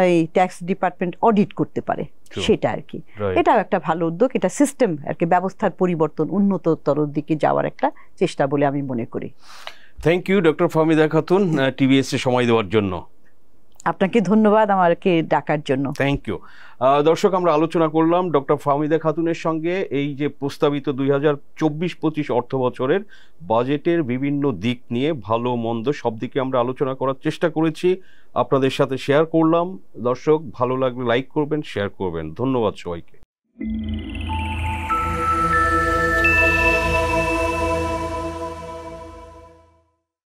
এই ট্যাক্স ডিপার্টমেন্ট অডিট করতে পারে, সেটা আর কি। এটাও একটা ভালো উদ্যোগ। এটা সিস্টেম আর কি, ব্যবস্থার পরিবর্তন, উন্নততর দিকে যাওয়ার একটা চেষ্টা বলে আমি মনে করি। Thank you doctor Fahmida Khatun, TVS এ সময় দেওয়ার জন্য। আপনাকে ধন্যবাদ আমাকে ডাকার জন্য। Thank you. দর্শক, আমরা আলোচনা করলাম ডক্টর ফাহমিদা খাতুনের সঙ্গে এই যে প্রস্তাবিত 2024-25 অর্থ বছরের বাজেটের বিভিন্ন দিক নিয়ে, ভালো মন্দ সব দিকে আমরা আলোচনা করার চেষ্টা করেছি, আপনাদের সাথে শেয়ার করলাম। দর্শক, ভালো লাগলে লাইক করবেন, শেয়ার করবেন। ধন্যবাদ সবাইকে।